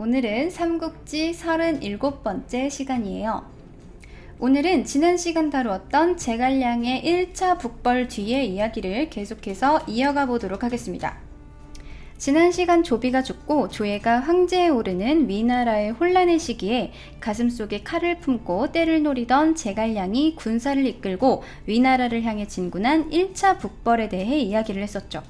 오늘은 삼국지 37번째 시간이에요. 오늘은 지난 시간 다루었던 제갈량의 1차 북벌 뒤의 이야기를 계속해서 이어가 보도록 하겠습니다. 지난 시간 조비가 죽고 조예가 황제에 오르는 위나라의 혼란의 시기에 가슴속에 칼을 품고 때를 노리던 제갈량이 군사를 이끌고 위나라를 향해 진군한 1차 북벌에 대해 이야기를 했었죠.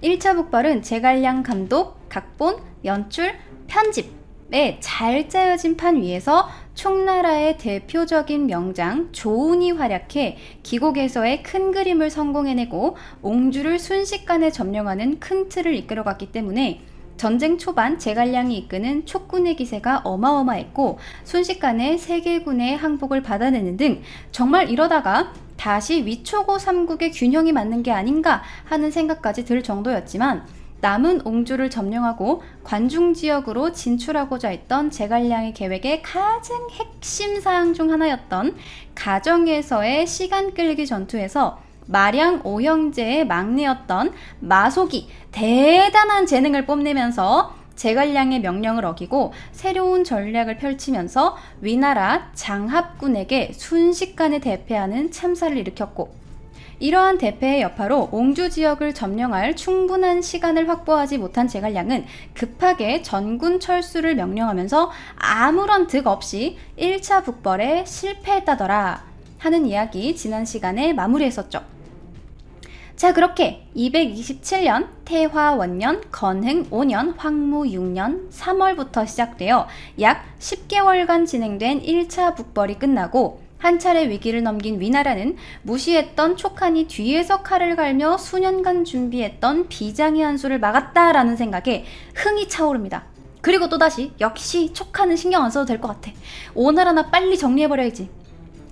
1차 북벌은 제갈량 감독, 각본, 연출, 편집에 잘 짜여진 판 위에서 총나라의 대표적인 명장 조운이 활약해 기곡에서의 큰 그림을 성공해내고 옹주를 순식간에 점령하는 큰 틀을 이끌어갔기 때문에 전쟁 초반 제갈량이 이끄는 촉군의 기세가 어마어마했고 순식간에 세계군의 항복을 받아내는 등 정말 이러다가 다시 위초고 삼국의 균형이 맞는 게 아닌가 하는 생각까지 들 정도였지만 남은 옹주를 점령하고 관중 지역으로 진출하고자 했던 제갈량의 계획의 가장 핵심 사항 중 하나였던 가정에서의 시간 끌기 전투에서 마량 오형제의 막내였던 마속이 대단한 재능을 뽐내면서 제갈량의 명령을 어기고 새로운 전략을 펼치면서 위나라 장합군에게 순식간에 대패하는 참사를 일으켰고 이러한 대패의 여파로 옹주 지역을 점령할 충분한 시간을 확보하지 못한 제갈량은 급하게 전군 철수를 명령하면서 아무런 득 없이 1차 북벌에 실패했다더라 하는 이야기 지난 시간에 마무리했었죠. 자, 그렇게 227년 태화원년 건흥 5년 황무 6년 3월부터 시작되어 약 10개월간 진행된 1차 북벌이 끝나고 한 차례 위기를 넘긴 위나라는 무시했던 촉한이 뒤에서 칼을 갈며 수년간 준비했던 비장의 한 수를 막았다라는 생각에 흥이 차오릅니다. 그리고 또다시 역시 촉한은 신경 안 써도 될 것 같아. 오나라나 빨리 정리해버려야지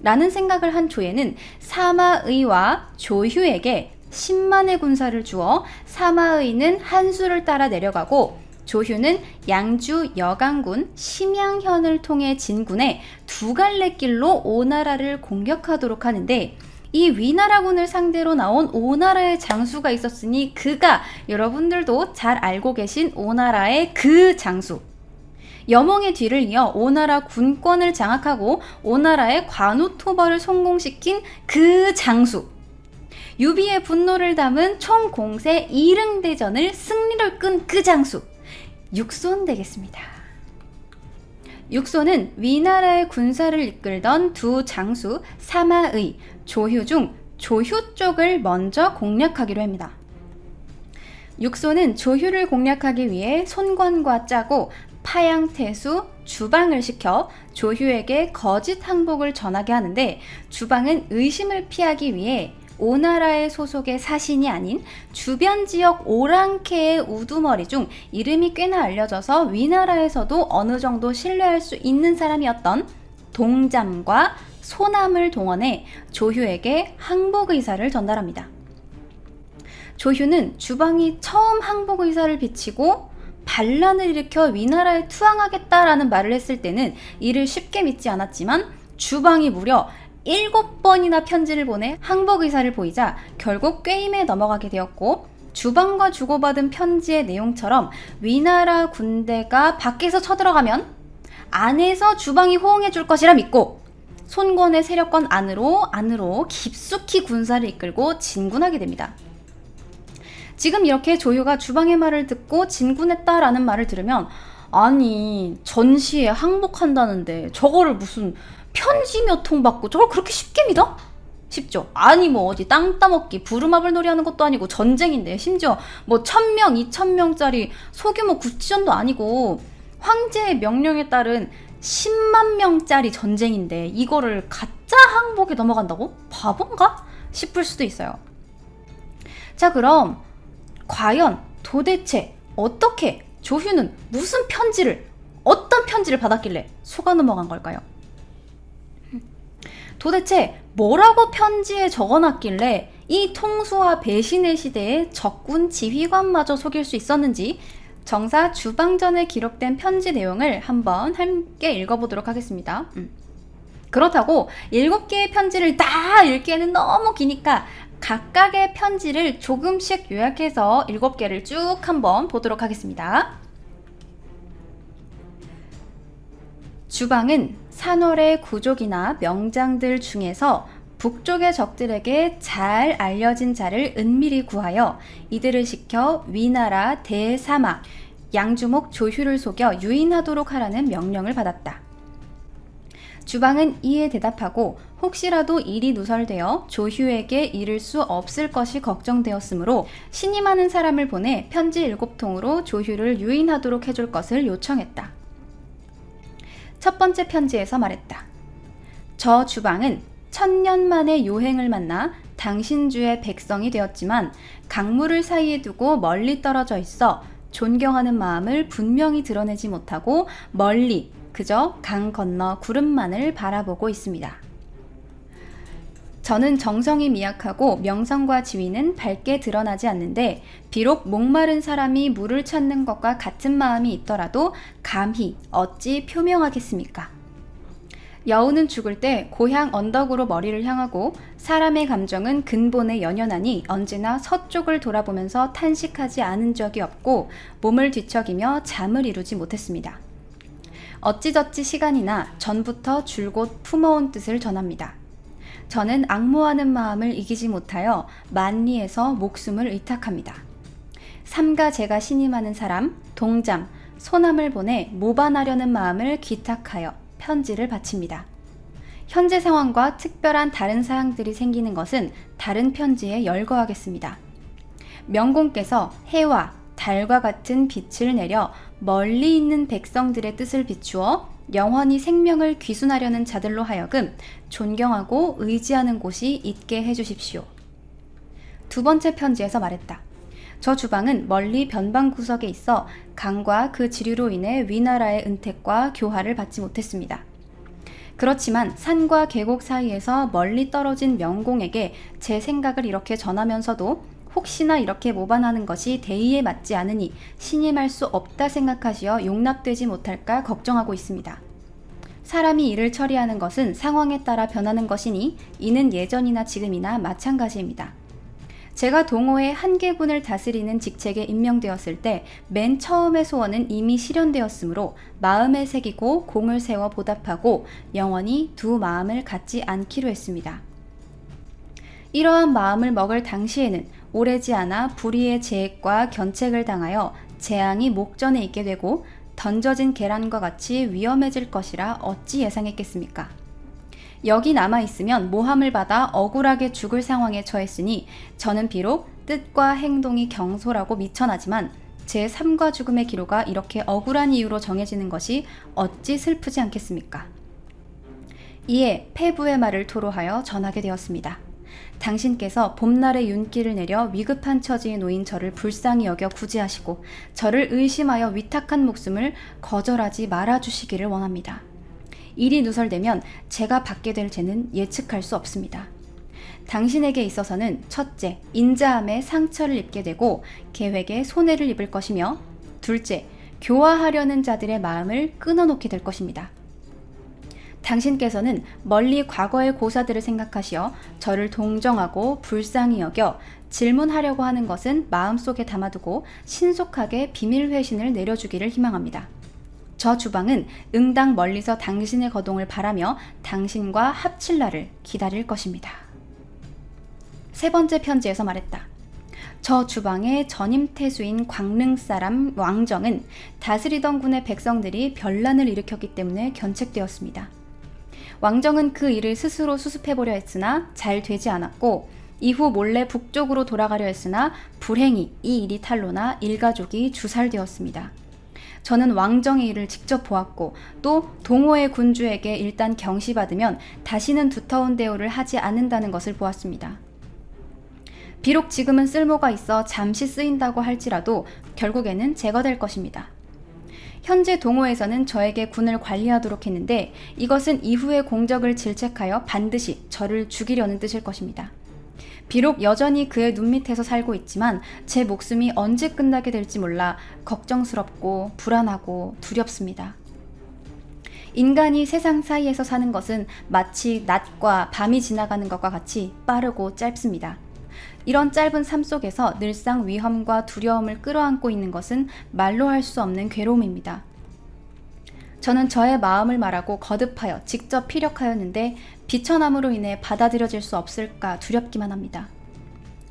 라는 생각을 한 조예는 사마의와 조휴에게 10만의 군사를 주어 사마의는 한수를 따라 내려가고 조휴는 양주 여강군 심양현을 통해 진군해 두 갈래 길로 오나라를 공격하도록 하는데 이 위나라군을 상대로 나온 오나라의 장수가 있었으니 그가 여러분들도 잘 알고 계신 오나라의 그 장수 여몽의 뒤를 이어 오나라 군권을 장악하고 오나라의 관우토벌을 성공시킨 그 장수 유비의 분노를 담은 총공세 이릉대전을 승리로 끈 그 장수 육손 되겠습니다. 육손은 위나라의 군사를 이끌던 두 장수 사마의, 조휴 중 조휴 쪽을 먼저 공략하기로 합니다. 육손은 조휴를 공략하기 위해 손권과 짜고 파양태수, 주방을 시켜 조휴에게 거짓 항복을 전하게 하는데 주방은 의심을 피하기 위해 오나라의 소속의 사신이 아닌 주변 지역 오랑캐의 우두머리 중 이름이 꽤나 알려져서 위나라에서도 어느 정도 신뢰할 수 있는 사람이었던 동잠과 소남을 동원해 조휴에게 항복 의사를 전달합니다. 조휴는 주방이 처음 항복 의사를 비치고 반란을 일으켜 위나라에 투항하겠다라는 말을 했을 때는 이를 쉽게 믿지 않았지만 주방이 무려 7번이나 편지를 보내 항복 의사를 보이자 결국 꾀임에 넘어가게 되었고 주방과 주고받은 편지의 내용처럼 위나라 군대가 밖에서 쳐들어가면 안에서 주방이 호응해 줄 것이라 믿고 손권의 세력권 안으로 깊숙이 군사를 이끌고 진군하게 됩니다. 지금 이렇게 조휴가 주방의 말을 듣고 진군했다라는 말을 들으면 아니 전시에 항복한다는데 저거를 무슨 편지 몇 통 받고 저걸 그렇게 쉽게 믿어? 쉽죠? 아니 뭐 어디 땅 따먹기 부루마블 놀이하는 것도 아니고 전쟁인데 심지어 뭐 1000명 2000명짜리 소규모 구치전도 아니고 황제의 명령에 따른 10만 명짜리 전쟁인데 이거를 가짜 항복에 넘어간다고? 바본가? 싶을 수도 있어요. 자, 그럼 과연 도대체 어떻게 조휴는 어떤 편지를 받았길래 속아 넘어간 걸까요? 도대체 뭐라고 편지에 적어놨길래 이 통수와 배신의 시대에 적군 지휘관마저 속일 수 있었는지 정사 주방전에 기록된 편지 내용을 한번 함께 읽어보도록 하겠습니다. 그렇다고 7개의 편지를 다 읽기에는 너무 기니까 각각의 편지를 조금씩 요약해서 7개를 쭉 한번 보도록 하겠습니다. 주방은 산월의 구족이나 명장들 중에서 북쪽의 적들에게 잘 알려진 자를 은밀히 구하여 이들을 시켜 위나라 대사막 양주목 조휴를 속여 유인하도록 하라는 명령을 받았다. 주방은 이에 대답하고 혹시라도 일이 누설되어 조휴에게 이를 수 없을 것이 걱정되었으므로 신임하는 사람을 보내 편지 7통으로 조휴를 유인하도록 해줄 것을 요청했다. 첫 번째 편지에서 말했다. 저 주방은 1000년 만에 요행을 만나 당신 주의 백성이 되었지만 강물을 사이에 두고 멀리 떨어져 있어 존경하는 마음을 분명히 드러내지 못하고 멀리 그저 강 건너 구름만을 바라보고 있습니다. 저는 정성이 미약하고 명성과 지위는 밝게 드러나지 않는데 비록 목마른 사람이 물을 찾는 것과 같은 마음이 있더라도 감히 어찌 표명하겠습니까? 여우는 죽을 때 고향 언덕으로 머리를 향하고 사람의 감정은 근본에 연연하니 언제나 서쪽을 돌아보면서 탄식하지 않은 적이 없고 몸을 뒤척이며 잠을 이루지 못했습니다. 어찌저찌 시간이나 전부터 줄곧 품어온 뜻을 전합니다. 저는 악모하는 마음을 이기지 못하여 만리에서 목숨을 의탁합니다. 삼가 제가 신임하는 사람, 동잠, 소남을 보내 모반하려는 마음을 기탁하여 편지를 바칩니다. 현재 상황과 특별한 다른 사항들이 생기는 것은 다른 편지에 열거하겠습니다. 명공께서 해와 달과 같은 빛을 내려 멀리 있는 백성들의 뜻을 비추어 영원히 생명을 귀순하려는 자들로 하여금 존경하고 의지하는 곳이 있게 해주십시오. 두 번째 편지에서 말했다. 저 주방은 멀리 변방 구석에 있어 강과 그 지류로 인해 위나라의 은택과 교화를 받지 못했습니다. 그렇지만 산과 계곡 사이에서 멀리 떨어진 명공에게 제 생각을 이렇게 전하면서도 혹시나 이렇게 모반하는 것이 대의에 맞지 않으니 신임할 수 없다 생각하시어 용납되지 못할까 걱정하고 있습니다. 사람이 일을 처리하는 것은 상황에 따라 변하는 것이니 이는 예전이나 지금이나 마찬가지입니다. 제가 동호회 한 개군을 다스리는 직책에 임명되었을 때 맨 처음의 소원은 이미 실현되었으므로 마음에 새기고 공을 세워 보답하고 영원히 두 마음을 갖지 않기로 했습니다. 이러한 마음을 먹을 당시에는 오래지 않아 불의의 재해과 견책을 당하여 재앙이 목전에 있게 되고 던져진 계란과 같이 위험해질 것이라 어찌 예상했겠습니까? 여기 남아있으면 모함을 받아 억울하게 죽을 상황에 처했으니 저는 비록 뜻과 행동이 경솔하고 미천하지만 제 삶과 죽음의 기로가 이렇게 억울한 이유로 정해지는 것이 어찌 슬프지 않겠습니까? 이에 패부의 말을 토로하여 전하게 되었습니다. 당신께서 봄날의 윤기를 내려 위급한 처지에 놓인 저를 불쌍히 여겨 구제하시고 저를 의심하여 위탁한 목숨을 거절하지 말아주시기를 원합니다. 일이 누설되면 제가 받게 될 죄는 예측할 수 없습니다. 당신에게 있어서는 첫째, 인자함에 상처를 입게 되고 계획에 손해를 입을 것이며 둘째, 교화하려는 자들의 마음을 끊어놓게 될 것입니다. 당신께서는 멀리 과거의 고사들을 생각하시어 저를 동정하고 불쌍히 여겨 질문하려고 하는 것은 마음속에 담아두고 신속하게 비밀 회신을 내려주기를 희망합니다. 저 주방은 응당 멀리서 당신의 거동을 바라며 당신과 합칠 날을 기다릴 것입니다. 세 번째 편지에서 말했다. 저 주방의 전임 태수인 광릉 사람 왕정은 다스리던 군의 백성들이 변란을 일으켰기 때문에 견책되었습니다. 왕정은 그 일을 스스로 수습해보려 했으나 잘 되지 않았고 이후 몰래 북쪽으로 돌아가려 했으나 불행히 이 일이 탄로나 일가족이 주살되었습니다. 저는 왕정의 일을 직접 보았고 또 동호회 군주에게 일단 경시받으면 다시는 두터운 대우를 하지 않는다는 것을 보았습니다. 비록 지금은 쓸모가 있어 잠시 쓰인다고 할지라도 결국에는 제거될 것입니다. 현재 동호에서는 저에게 군을 관리하도록 했는데 이것은 이후의 공적을 질책하여 반드시 저를 죽이려는 뜻일 것입니다. 비록 여전히 그의 눈밑에서 살고 있지만 제 목숨이 언제 끝나게 될지 몰라 걱정스럽고 불안하고 두렵습니다. 인간이 세상 사이에서 사는 것은 마치 낮과 밤이 지나가는 것과 같이 빠르고 짧습니다. 이런 짧은 삶 속에서 늘상 위험과 두려움을 끌어안고 있는 것은 말로 할 수 없는 괴로움입니다. 저는 저의 마음을 말하고 거듭하여 직접 피력하였는데 비천함으로 인해 받아들여질 수 없을까 두렵기만 합니다.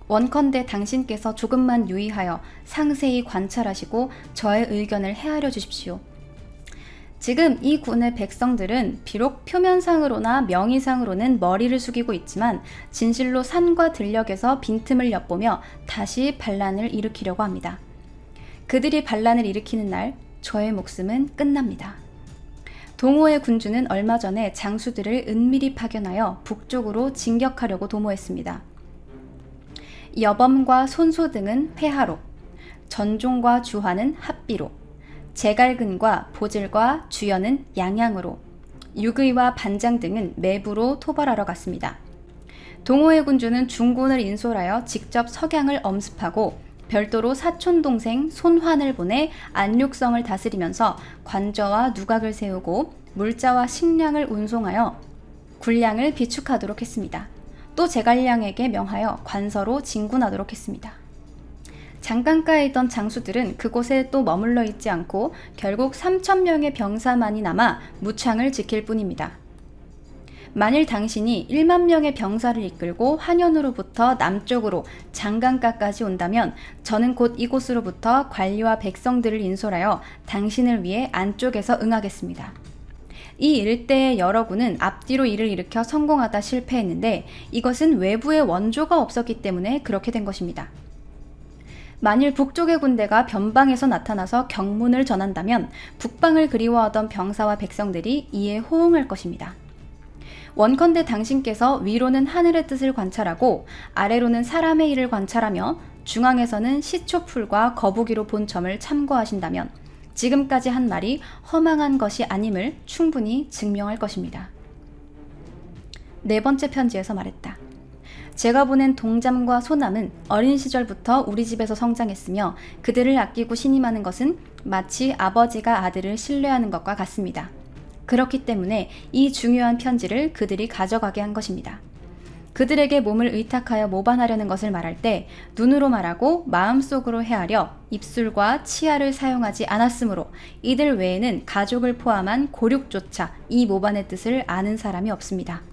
원컨대 당신께서 조금만 유의하여 상세히 관찰하시고 저의 의견을 헤아려 주십시오. 지금 이 군의 백성들은 비록 표면상으로나 명의상으로는 머리를 숙이고 있지만 진실로 산과 들녘에서 빈틈을 엿보며 다시 반란을 일으키려고 합니다. 그들이 반란을 일으키는 날 저의 목숨은 끝납니다. 동호의 군주는 얼마 전에 장수들을 은밀히 파견하여 북쪽으로 진격하려고 도모했습니다. 여범과 손소 등은 회하로, 전종과 주화는 합비로, 제갈근과 보질과 주연은 양양으로, 육의와 반장 등은 매부로 토벌하러 갔습니다. 동호의 군주는 중군을 인솔하여 직접 석양을 엄습하고 별도로 사촌 동생 손환을 보내 안육성을 다스리면서 관저와 누각을 세우고 물자와 식량을 운송하여 군량을 비축하도록 했습니다. 또 제갈량에게 명하여 관서로 진군하도록 했습니다. 장강가에 있던 장수들은 그곳에 또 머물러 있지 않고 결국 3,000명의 병사만이 남아 무창을 지킬 뿐입니다. 만일 당신이 1만 명의 병사를 이끌고 한현으로부터 남쪽으로 장강가까지 온다면 저는 곧 이곳으로부터 관리와 백성들을 인솔하여 당신을 위해 안쪽에서 응하겠습니다. 이 일대의 여러 군은 앞뒤로 일을 일으켜 성공하다 실패했는데 이것은 외부의 원조가 없었기 때문에 그렇게 된 것입니다. 만일 북쪽의 군대가 변방에서 나타나서 경문을 전한다면 북방을 그리워하던 병사와 백성들이 이에 호응할 것입니다. 원컨대 당신께서 위로는 하늘의 뜻을 관찰하고 아래로는 사람의 일을 관찰하며 중앙에서는 시초풀과 거북이로 본 점을 참고하신다면 지금까지 한 말이 허망한 것이 아님을 충분히 증명할 것입니다. 네 번째 편지에서 말했다. 제가 보낸 동잠과 소남은 어린 시절부터 우리 집에서 성장했으며 그들을 아끼고 신임하는 것은 마치 아버지가 아들을 신뢰하는 것과 같습니다. 그렇기 때문에 이 중요한 편지를 그들이 가져가게 한 것입니다. 그들에게 몸을 의탁하여 모반하려는 것을 말할 때 눈으로 말하고 마음속으로 헤아려 입술과 치아를 사용하지 않았으므로 이들 외에는 가족을 포함한 고륙조차 이 모반의 뜻을 아는 사람이 없습니다.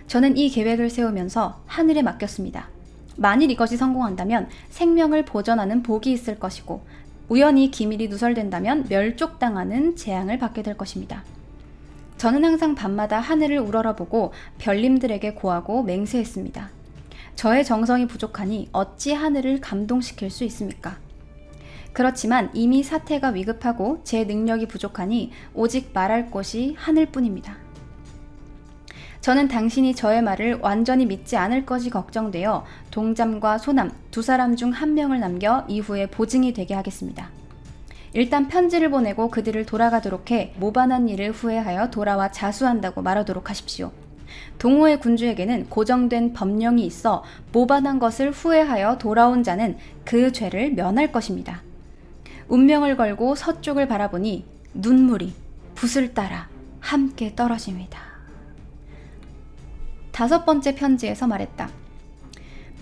저는 이 계획을 세우면서 하늘에 맡겼습니다. 만일 이것이 성공한다면 생명을 보전하는 복이 있을 것이고 우연히 기밀이 누설된다면 멸족당하는 재앙을 받게 될 것입니다. 저는 항상 밤마다 하늘을 우러러보고 별님들에게 고하고 맹세했습니다. 저의 정성이 부족하니 어찌 하늘을 감동시킬 수 있습니까? 그렇지만 이미 사태가 위급하고 제 능력이 부족하니 오직 말할 곳이 하늘뿐입니다. 저는 당신이 저의 말을 완전히 믿지 않을 것이 걱정되어 동잠과 소남 두 사람 중 한 명을 남겨 이후에 보증이 되게 하겠습니다. 일단 편지를 보내고 그들을 돌아가도록 해 모반한 일을 후회하여 돌아와 자수한다고 말하도록 하십시오. 동호의 군주에게는 고정된 법령이 있어 모반한 것을 후회하여 돌아온 자는 그 죄를 면할 것입니다. 운명을 걸고 서쪽을 바라보니 눈물이 붓을 따라 함께 떨어집니다. 다섯 번째 편지에서 말했다.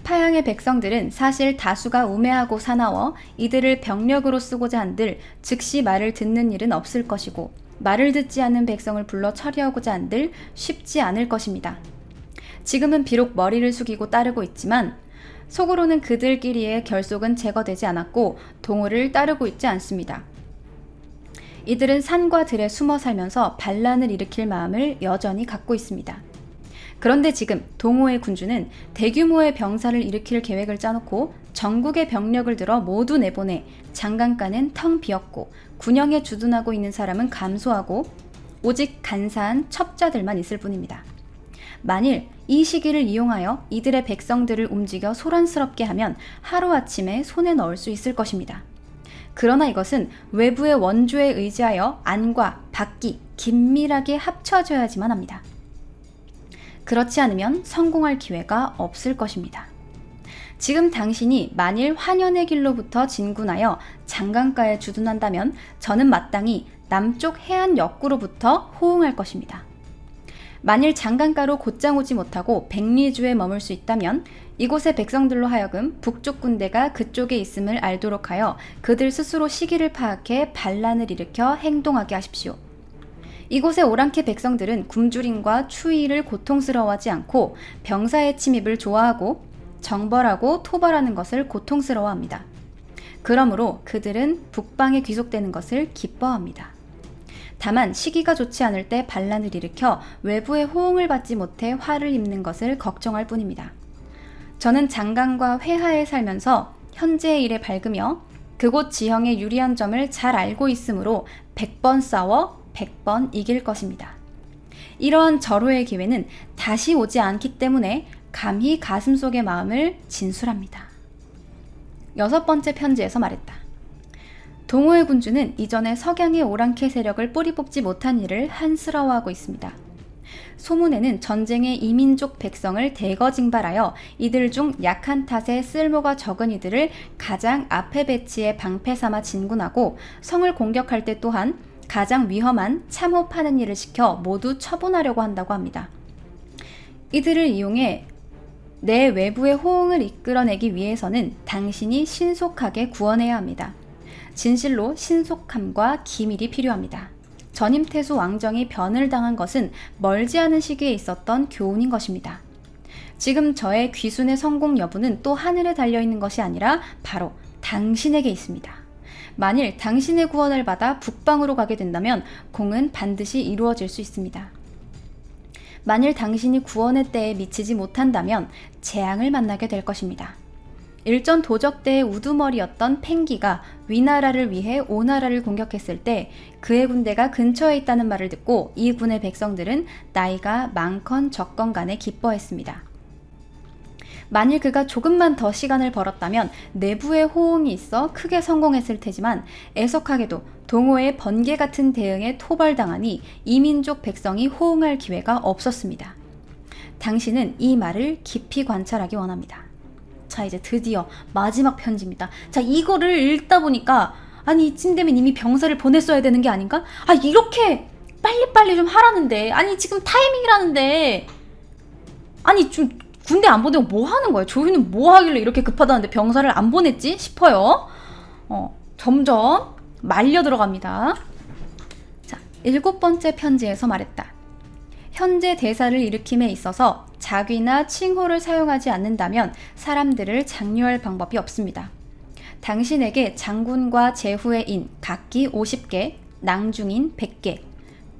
파양의 백성들은 사실 다수가 우매하고 사나워 이들을 병력으로 쓰고자 한들 즉시 말을 듣는 일은 없을 것이고 말을 듣지 않는 백성을 불러 처리하고자 한들 쉽지 않을 것입니다. 지금은 비록 머리를 숙이고 따르고 있지만 속으로는 그들끼리의 결속은 제거되지 않았고 동호를 따르고 있지 않습니다. 이들은 산과 들에 숨어 살면서 반란을 일으킬 마음을 여전히 갖고 있습니다. 그런데 지금 동호의 군주는 대규모의 병사를 일으킬 계획을 짜놓고 전국의 병력을 들어 모두 내보내 장강가는 텅 비었고 군영에 주둔하고 있는 사람은 감소하고 오직 간사한 첩자들만 있을 뿐입니다. 만일 이 시기를 이용하여 이들의 백성들을 움직여 소란스럽게 하면 하루아침에 손에 넣을 수 있을 것입니다. 그러나 이것은 외부의 원조에 의지하여 안과 밖이 긴밀하게 합쳐져야지만 합니다. 그렇지 않으면 성공할 기회가 없을 것입니다. 지금 당신이 만일 환연의 길로부터 진군하여 장강가에 주둔한다면 저는 마땅히 남쪽 해안 역구로부터 호응할 것입니다. 만일 장강가로 곧장 오지 못하고 백리주에 머물 수 있다면 이곳의 백성들로 하여금 북쪽 군대가 그쪽에 있음을 알도록 하여 그들 스스로 시기를 파악해 반란을 일으켜 행동하게 하십시오. 이곳의 오랑캐 백성들은 굶주림과 추위를 고통스러워하지 않고 병사의 침입을 좋아하고 정벌하고 토벌하는 것을 고통스러워합니다. 그러므로 그들은 북방에 귀속되는 것을 기뻐합니다. 다만 시기가 좋지 않을 때 반란을 일으켜 외부의 호응을 받지 못해 화를 입는 것을 걱정할 뿐입니다. 저는 장강과 회하에 살면서 현재의 일에 밝으며 그곳 지형의 유리한 점을 잘 알고 있으므로 100번 싸워 100번 이길 것입니다. 이러한 절호의 기회는 다시 오지 않기 때문에 감히 가슴속의 마음을 진술합니다. 6번째 편지에서 말했다. 동호회 군주는 이전에 석양의 오랑캐 세력을 뿌리 뽑지 못한 일을 한스러워하고 있습니다. 소문에는 전쟁에 이민족 백성을 대거 징발하여 이들 중 약한 탓에 쓸모가 적은 이들을 가장 앞에 배치해 방패 삼아 진군하고 성을 공격할 때 또한 가장 위험한 참호파는 일을 시켜 모두 처분하려고 한다고 합니다. 이들을 이용해 내 외부의 호응을 이끌어내기 위해서는 당신이 신속하게 구원해야 합니다. 진실로 신속함과 기밀이 필요합니다. 전임 태수 왕정이 변을 당한 것은 멀지 않은 시기에 있었던 교훈인 것입니다. 지금 저의 귀순의 성공 여부는 또 하늘에 달려있는 것이 아니라 바로 당신에게 있습니다. 만일 당신의 구원을 받아 북방으로 가게 된다면 공은 반드시 이루어질 수 있습니다. 만일 당신이 구원의 때에 미치지 못한다면 재앙을 만나게 될 것입니다. 일전 도적대의 우두머리였던 팽기가 위나라를 위해 오나라를 공격했을 때 그의 군대가 근처에 있다는 말을 듣고 이 군의 백성들은 나이가 많건 적건 간에 기뻐했습니다. 만일 그가 조금만 더 시간을 벌었다면 내부의 호응이 있어 크게 성공했을 테지만 애석하게도 동호의 번개 같은 대응에 토벌당하니 이민족 백성이 호응할 기회가 없었습니다. 당신은 이 말을 깊이 관찰하기 원합니다. 자, 이제 드디어 마지막 편지입니다. 자, 이거를 읽다 보니까 아니 이쯤 되면 이미 병사를 보냈어야 되는 게 아닌가? 아, 이렇게 빨리빨리 좀 하라는데, 아니 지금 타이밍이라는데, 아니 좀 군대 안 보내고 뭐 하는 거예요? 조유는 뭐 하길래 이렇게 급하다는데 병사를 안 보냈지 싶어요. 점점 말려 들어갑니다. 자, 7번째 편지에서 말했다. 현재 대사를 일으킴에 있어서 자귀나 칭호를 사용하지 않는다면 사람들을 장려할 방법이 없습니다. 당신에게 장군과 제후의 인 각기 50개, 낭중인 100개,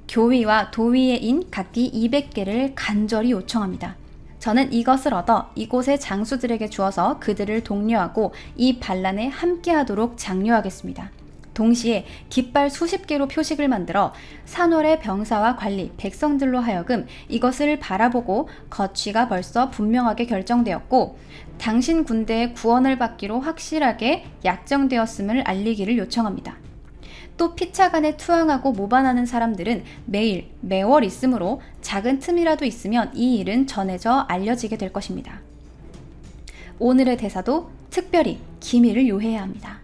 교위와 도위의 인 각기 200개를 간절히 요청합니다. 저는 이것을 얻어 이곳의 장수들에게 주어서 그들을 독려하고 이 반란에 함께하도록 장려하겠습니다. 동시에 깃발 수십 개로 표식을 만들어 산월의 병사와 관리, 백성들로 하여금 이것을 바라보고 거취가 벌써 분명하게 결정되었고 당신 군대의 구원을 받기로 확실하게 약정되었음을 알리기를 요청합니다. 또 피차간에 투항하고 모반하는 사람들은 매일, 매월 있으므로 작은 틈이라도 있으면 이 일은 전해져 알려지게 될 것입니다. 오늘의 대사도 특별히 기밀을 요해야 합니다.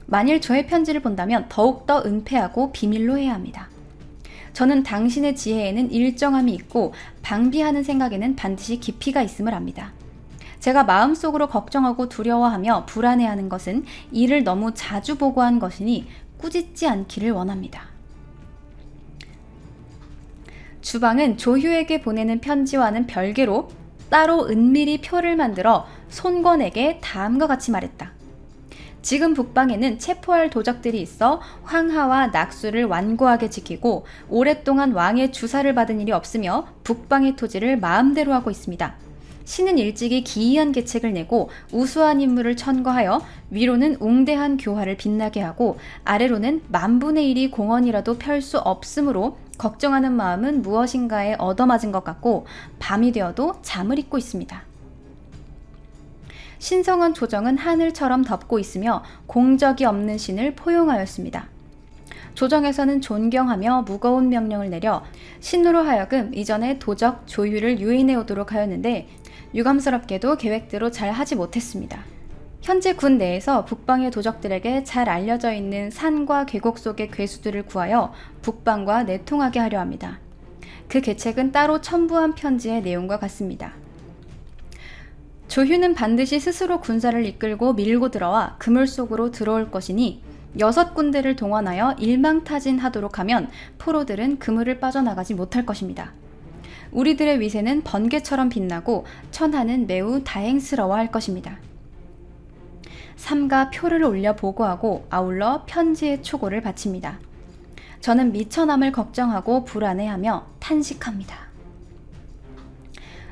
만일 저의 편지를 본다면 더욱더 은폐하고 비밀로 해야 합니다. 저는 당신의 지혜에는 일정함이 있고 방비하는 생각에는 반드시 깊이가 있음을 압니다. 제가 마음속으로 걱정하고 두려워하며 불안해하는 것은 이를 너무 자주 보고한 것이니 꾸짖지 않기를 원합니다. 주방은 조휴에게 보내는 편지와는 별개로 따로 은밀히 표를 만들어 손권에게 다음과 같이 말했다. 지금 북방에는 체포할 도적들이 있어 황하와 낙수를 완고하게 지키고 오랫동안 왕의 주사를 받은 일이 없으며 북방의 토지를 마음대로 하고 있습니다. 신은 일찍이 기이한 계책을 내고 우수한 인물을 천거하여 위로는 웅대한 교화를 빛나게 하고 아래로는 만분의 1이 공헌이라도 펼 수 없으므로 걱정하는 마음은 무엇인가에 얻어맞은 것 같고 밤이 되어도 잠을 잊고 있습니다. 신성한 조정은 하늘처럼 덮고 있으며 공적이 없는 신을 포용하였습니다. 조정에서는 존경하며 무거운 명령을 내려 신으로 하여금 이전에 도적 조유를 유인해 오도록 하였는데 유감스럽게도 계획대로 잘 하지 못했습니다. 현재 군 내에서 북방의 도적들에게 잘 알려져 있는 산과 계곡 속의 괴수들을 구하여 북방과 내통하게 하려 합니다. 그 계책은 따로 첨부한 편지의 내용과 같습니다. 조휴는 반드시 스스로 군사를 이끌고 밀고 들어와 그물 속으로 들어올 것이니 6군데를 동원하여 일망타진하도록 하면 포로들은 그물을 빠져나가지 못할 것입니다. 우리들의 위세는 번개처럼 빛나고 천하는 매우 다행스러워할 것입니다. 삼가 표를 올려 보고하고 아울러 편지의 초고를 바칩니다. 저는 미처남을 걱정하고 불안해하며 탄식합니다.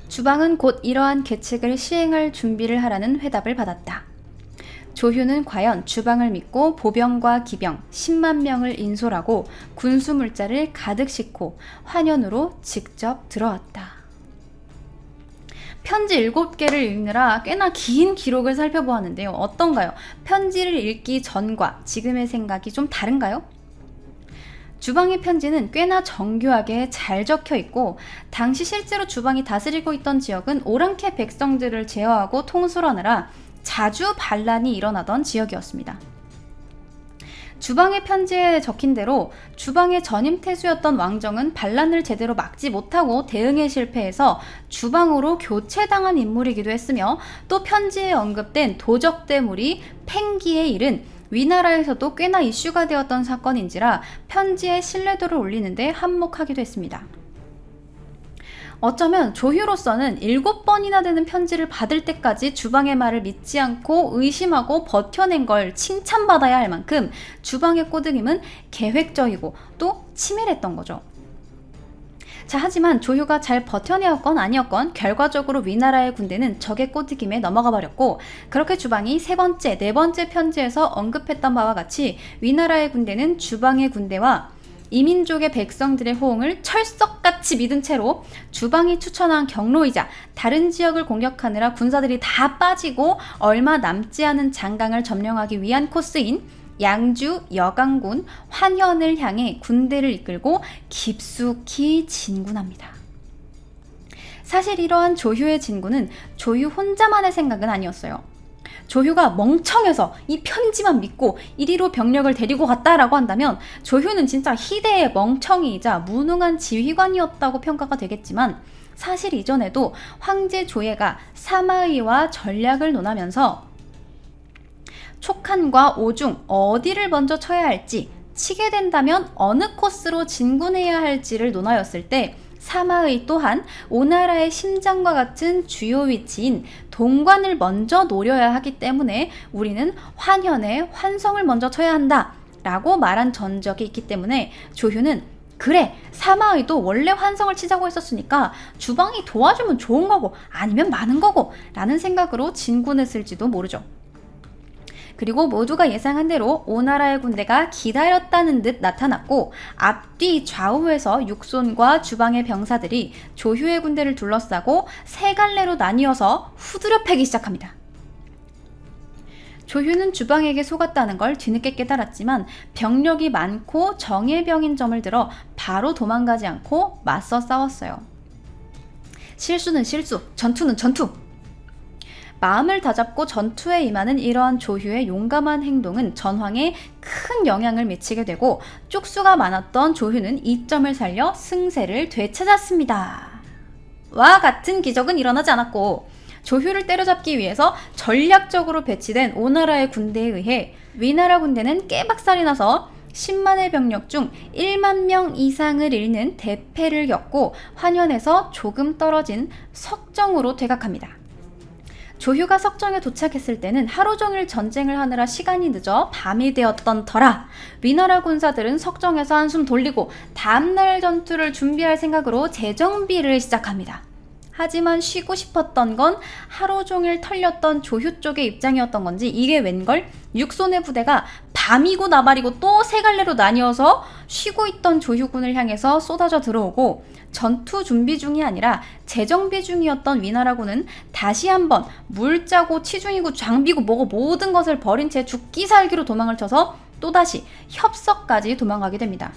주방은 곧 이러한 계책을 시행할 준비를 하라는 회답을 받았다. 조휴는 과연 주방을 믿고 보병과 기병 10만 명을 인솔하고 군수물자를 가득 싣고 환현으로 직접 들어왔다. 편지 7개를 읽느라 꽤나 긴 기록을 살펴보았는데요. 어떤가요? 편지를 읽기 전과 지금의 생각이 좀 다른가요? 주방의 편지는 꽤나 정교하게 잘 적혀 있고 당시 실제로 주방이 다스리고 있던 지역은 오랑캐 백성들을 제어하고 통솔하느라 자주 반란이 일어나던 지역이었습니다. 주방의 편지에 적힌 대로 주방의 전임 태수였던 왕정은 반란을 제대로 막지 못하고 대응에 실패해서 주방으로 교체당한 인물이기도 했으며 또 편지에 언급된 도적대물이 팽기의 일은 위나라에서도 꽤나 이슈가 되었던 사건인지라 편지의 신뢰도를 올리는데 한몫하기도 했습니다. 어쩌면 조휴로서는 7번이나 되는 편지를 받을 때까지 주방의 말을 믿지 않고 의심하고 버텨낸 걸 칭찬받아야 할 만큼 주방의 꼬드김은 계획적이고 또 치밀했던 거죠. 자, 하지만 조휴가 잘 버텨내었건 아니었건 결과적으로 위나라의 군대는 적의 꼬드김에 넘어가 버렸고 그렇게 주방이 3번째, 4번째 편지에서 언급했던 바와 같이 위나라의 군대는 주방의 군대와 이민족의 백성들의 호응을 철석같이 믿은 채로 주방이 추천한 경로이자 다른 지역을 공격하느라 군사들이 다 빠지고 얼마 남지 않은 장강을 점령하기 위한 코스인 양주 여강군 환현을 향해 군대를 이끌고 깊숙이 진군합니다. 사실 이러한 조휴의 진군은 조휴 혼자만의 생각은 아니었어요. 조휴가 멍청해서 이 편지만 믿고 이리로 병력을 데리고 갔다라고 한다면 조휴는 진짜 희대의 멍청이이자 무능한 지휘관이었다고 평가가 되겠지만 사실 이전에도 황제 조예가 사마의와 전략을 논하면서 촉한과 오중 어디를 먼저 쳐야 할지, 치게 된다면 어느 코스로 진군해야 할지를 논하였을 때 사마의 또한 오나라의 심장과 같은 주요 위치인 동관을 먼저 노려야 하기 때문에 우리는 환현의 환성을 먼저 쳐야 한다 라고 말한 전적이 있기 때문에 조휴는 그래, 사마의도 원래 환성을 치자고 했었으니까 주방이 도와주면 좋은 거고 아니면 많은 거고 라는 생각으로 진군했을지도 모르죠. 그리고 모두가 예상한 대로 오나라의 군대가 기다렸다는 듯 나타났고 앞뒤 좌우에서 육손과 주방의 병사들이 조휴의 군대를 둘러싸고 3갈래로 나뉘어서 후드려 패기 시작합니다. 조휴는 주방에게 속았다는 걸 뒤늦게 깨달았지만 병력이 많고 정예병인 점을 들어 바로 도망가지 않고 맞서 싸웠어요. 실수는 실수, 전투는 전투! 마음을 다잡고 전투에 임하는 이러한 조휴의 용감한 행동은 전황에 큰 영향을 미치게 되고 쪽수가 많았던 조휴는 이점을 살려 승세를 되찾았습니다. 와 같은 기적은 일어나지 않았고 조휴를 때려잡기 위해서 전략적으로 배치된 오나라의 군대에 의해 위나라 군대는 깨박살이 나서 10만의 병력 중 1만 명 이상을 잃는 대패를 겪고 환현에서 조금 떨어진 석정으로 퇴각합니다. 조휴가 석정에 도착했을 때는 하루 종일 전쟁을 하느라 시간이 늦어 밤이 되었던 터라 위나라 군사들은 석정에서 한숨 돌리고 다음날 전투를 준비할 생각으로 재정비를 시작합니다. 하지만 쉬고 싶었던 건 하루 종일 털렸던 조휴 쪽의 입장이었던 건지 이게 웬걸? 육손의 부대가 밤이고 나발이고 또 3갈래로 나뉘어서 쉬고 있던 조휴군을 향해서 쏟아져 들어오고 전투 준비 중이 아니라 재정비 중이었던 위나라군은 다시 한번 물자고 치중이고 장비고 뭐고 모든 것을 버린 채 죽기 살기로 도망을 쳐서 또다시 협석까지 도망가게 됩니다.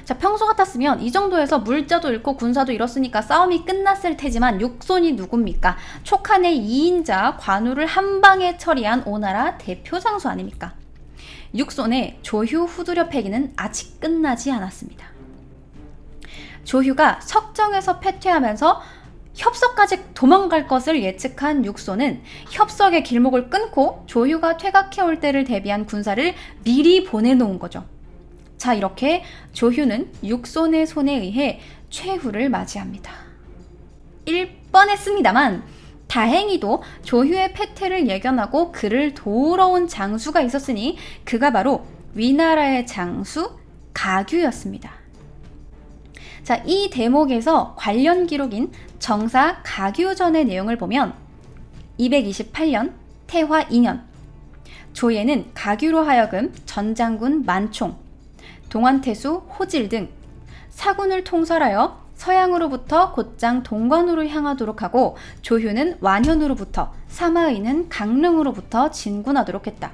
자, 평소 같았으면 이 정도에서 물자도 잃고 군사도 잃었으니까 싸움이 끝났을 테지만 육손이 누굽니까? 촉한의 2인자 관우를 한 방에 처리한 오나라 대표 장수 아닙니까? 육손의 조휴 후두려 패기는 아직 끝나지 않았습니다. 조휴가 석정에서 패퇴하면서 협석까지 도망갈 것을 예측한 육손은 협석의 길목을 끊고 조휴가 퇴각해올 때를 대비한 군사를 미리 보내놓은 거죠. 자, 이렇게 조휴는 육손의 손에 의해 최후를 맞이합니다. 일 뻔했습니다만 다행히도 조휴의 패퇴를 예견하고 그를 도우러 온 장수가 있었으니 그가 바로 위나라의 장수 가규였습니다. 자, 이 대목에서 관련 기록인 정사 가규전의 내용을 보면 228년 태화 2년 조예는 가규로 하여금 전장군 만총, 동안태수 호질 등 사군을 통솔하여 서양으로부터 곧장 동관으로 향하도록 하고 조휴는 완현으로부터, 사마의는 강릉으로부터 진군하도록 했다.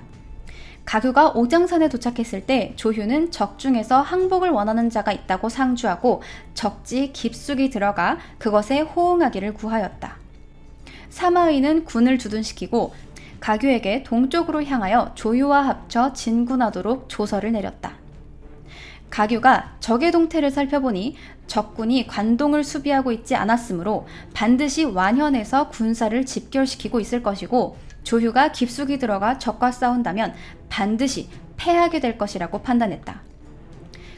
가규가 오장산에 도착했을 때 조휴는 적 중에서 항복을 원하는 자가 있다고 상주하고 적지 깊숙이 들어가 그것에 호응하기를 구하였다. 사마의는 군을 주둔시키고 가규에게 동쪽으로 향하여 조휴와 합쳐 진군하도록 조서를 내렸다. 가규가 적의 동태를 살펴보니 적군이 관동을 수비하고 있지 않았으므로 반드시 완현에서 군사를 집결시키고 있을 것이고 조휴가 깊숙이 들어가 적과 싸운다면 반드시 패하게 될 것이라고 판단했다.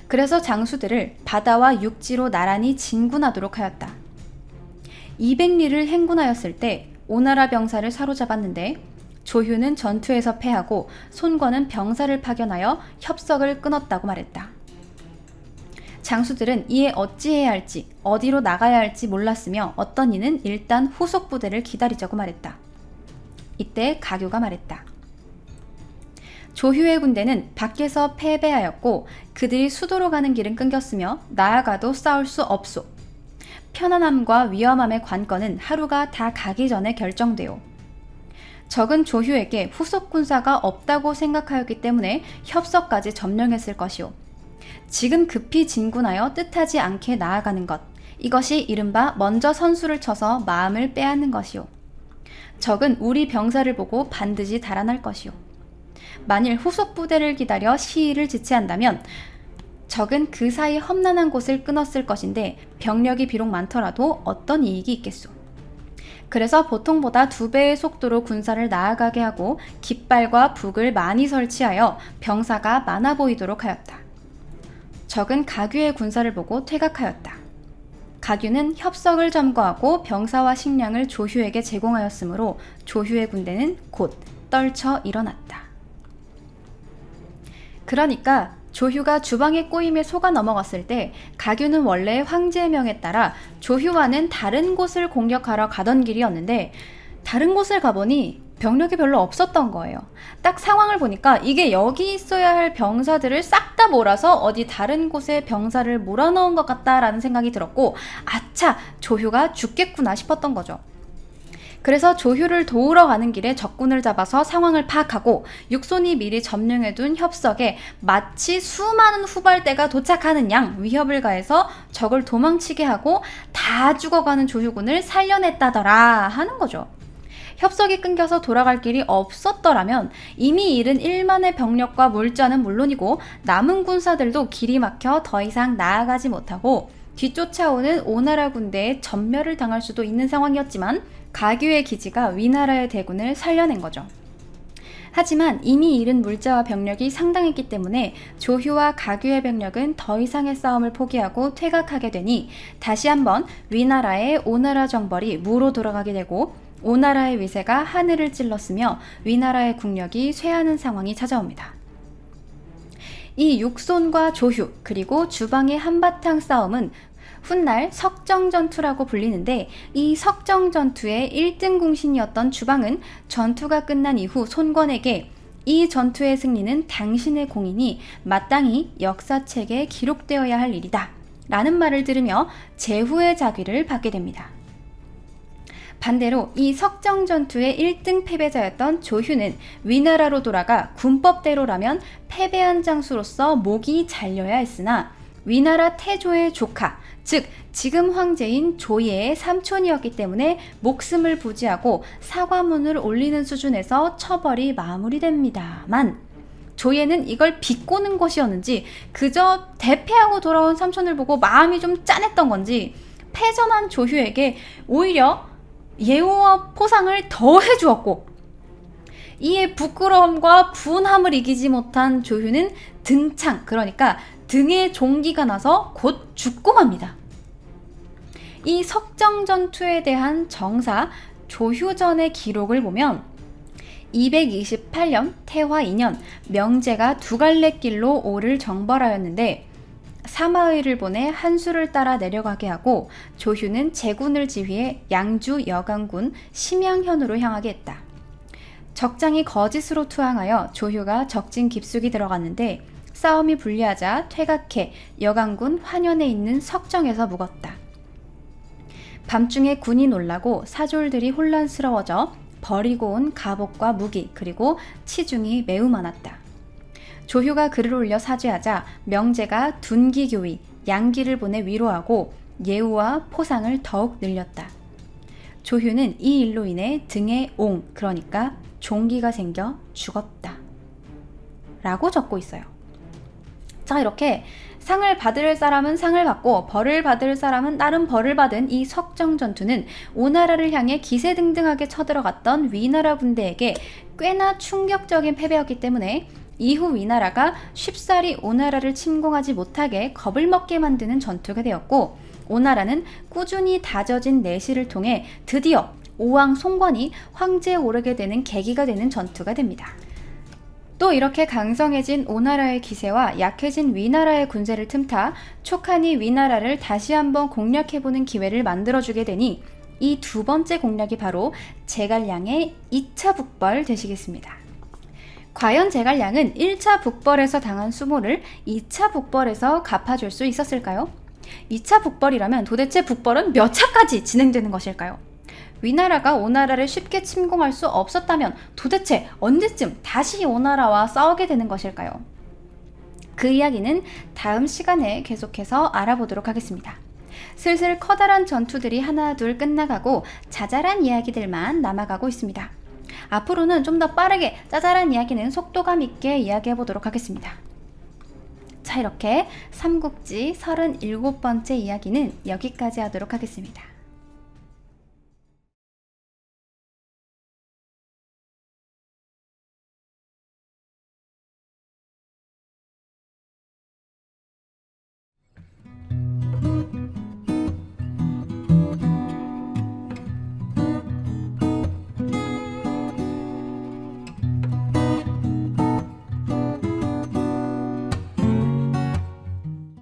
그래서 장수들을 바다와 육지로 나란히 진군하도록 하였다. 200리를 행군하였을 때 오나라 병사를 사로잡았는데 조휴는 전투에서 패하고 손권은 병사를 파견하여 협석을 끊었다고 말했다. 장수들은 이에 어찌해야 할지 어디로 나가야 할지 몰랐으며 어떤 이는 일단 후속 부대를 기다리자고 말했다. 이때 가규가 말했다. 조휴의 군대는 밖에서 패배하였고 그들이 수도로 가는 길은 끊겼으며 나아가도 싸울 수 없소. 편안함과 위험함의 관건은 하루가 다 가기 전에 결정되오. 적은 조휴에게 후속 군사가 없다고 생각하였기 때문에 협석까지 점령했을 것이오. 지금 급히 진군하여 뜻하지 않게 나아가는 것, 이것이 이른바 먼저 선수를 쳐서 마음을 빼앗는 것이오. 적은 우리 병사를 보고 반드시 달아날 것이오. 만일 후속 부대를 기다려 시위를 지체한다면 적은 그 사이 험난한 곳을 끊었을 것인데 병력이 비록 많더라도 어떤 이익이 있겠소. 그래서 보통보다 2배의 속도로 군사를 나아가게 하고 깃발과 북을 많이 설치하여 병사가 많아 보이도록 하였다. 적은 가규의 군사를 보고 퇴각하였다. 가규는 협석을 점거하고 병사와 식량을 조휴에게 제공하였으므로 조휴의 군대는 곧 떨쳐 일어났다. 그러니까 조휴가 주방의 꼬임에 속아 넘어갔을 때 가규는 원래 황제의 명에 따라 조휴와는 다른 곳을 공격하러 가던 길이었는데 다른 곳을 가보니 병력이 별로 없었던 거예요. 딱 상황을 보니까 이게 여기 있어야 할 병사들을 싹 다 몰아서 어디 다른 곳에 병사를 몰아넣은 것 같다라는 생각이 들었고 아차! 조휴가 죽겠구나 싶었던 거죠. 그래서 조휴를 도우러 가는 길에 적군을 잡아서 상황을 파악하고 육손이 미리 점령해둔 협석에 마치 수많은 후발대가 도착하는 양 위협을 가해서 적을 도망치게 하고 다 죽어가는 조휴군을 살려냈다더라 하는 거죠. 협석이 끊겨서 돌아갈 길이 없었더라면 이미 잃은 1만의 병력과 물자는 물론이고 남은 군사들도 길이 막혀 더 이상 나아가지 못하고 뒤쫓아오는 오나라 군대에 전멸을 당할 수도 있는 상황이었지만 가규의 기지가 위나라의 대군을 살려낸 거죠. 하지만 이미 잃은 물자와 병력이 상당했기 때문에 조휴와 가규의 병력은 더 이상의 싸움을 포기하고 퇴각하게 되니 다시 한번 위나라의 오나라 정벌이 무로 돌아가게 되고 오나라의 위세가 하늘을 찔렀으며 위나라의 국력이 쇠하는 상황이 찾아옵니다. 이 육손과 조휴 그리고 주방의 한바탕 싸움은 훗날 석정전투라고 불리는데 이 석정전투의 1등 공신이었던 주방은 전투가 끝난 이후 손권에게 이 전투의 승리는 당신의 공이니 마땅히 역사책에 기록되어야 할 일이다 라는 말을 들으며 제후의 자귀를 받게 됩니다. 반대로 이 석정전투의 1등 패배자였던 조휴는 위나라로 돌아가 군법대로라면 패배한 장수로서 목이 잘려야 했으나 위나라 태조의 조카, 즉 지금 황제인 조예의 삼촌이었기 때문에 목숨을 부지하고 사과문을 올리는 수준에서 처벌이 마무리됩니다만 조예는 이걸 비꼬는 것이었는지 그저 대패하고 돌아온 삼촌을 보고 마음이 좀 짠했던 건지 패전한 조휴에게 오히려 예우와 포상을 더 해주었고, 이에 부끄러움과 분함을 이기지 못한 조휴는 등창, 그러니까 등에 종기가 나서 곧 죽고 맙니다. 이 석정전투에 대한 정사 조휴전의 기록을 보면 228년 태화 2년 명제가 두 갈래 길로 오를 정벌하였는데 사마의를 보내 한수를 따라 내려가게 하고 조휴는 제군을 지휘해 양주 여강군 심양현으로 향하게 했다. 적장이 거짓으로 투항하여 조휴가 적진 깊숙이 들어갔는데 싸움이 불리하자 퇴각해 여강군 환현에 있는 석정에서 묵었다. 밤중에 군이 놀라고 사졸들이 혼란스러워져 버리고 온 갑옷과 무기 그리고 치중이 매우 많았다. 조휴가 글을 올려 사죄하자 명제가 둔기교위, 양기를 보내 위로하고 예우와 포상을 더욱 늘렸다. 조휴는 이 일로 인해 등에 옹, 그러니까 종기가 생겨 죽었다. 라고 적고 있어요. 자, 이렇게 상을 받을 사람은 상을 받고 벌을 받을 사람은 다른 벌을 받은 이 석정전투는 오나라를 향해 기세등등하게 쳐들어갔던 위나라 군대에게 꽤나 충격적인 패배였기 때문에 이후 위나라가 쉽사리 오나라를 침공하지 못하게 겁을 먹게 만드는 전투가 되었고, 오나라는 꾸준히 다져진 내실을 통해 드디어 오왕 송권이 황제에 오르게 되는 계기가 되는 전투가 됩니다. 또 이렇게 강성해진 오나라의 기세와 약해진 위나라의 군세를 틈타 촉한이 위나라를 다시 한번 공략해보는 기회를 만들어주게 되니 이 두 번째 공략이 바로 제갈량의 2차 북벌 되시겠습니다. 과연 제갈량은 1차 북벌에서 당한 수모를 2차 북벌에서 갚아줄 수 있었을까요? 2차 북벌이라면 도대체 북벌은 몇 차까지 진행되는 것일까요? 위나라가 오나라를 쉽게 침공할 수 없었다면 도대체 언제쯤 다시 오나라와 싸우게 되는 것일까요? 그 이야기는 다음 시간에 계속해서 알아보도록 하겠습니다. 슬슬 커다란 전투들이 하나 둘 끝나가고 자잘한 이야기들만 남아가고 있습니다. 앞으로는 좀 더 빠르게 자잘한 이야기는 속도감 있게 이야기해보도록 하겠습니다. 자, 이렇게 삼국지 37번째 이야기는 여기까지 하도록 하겠습니다.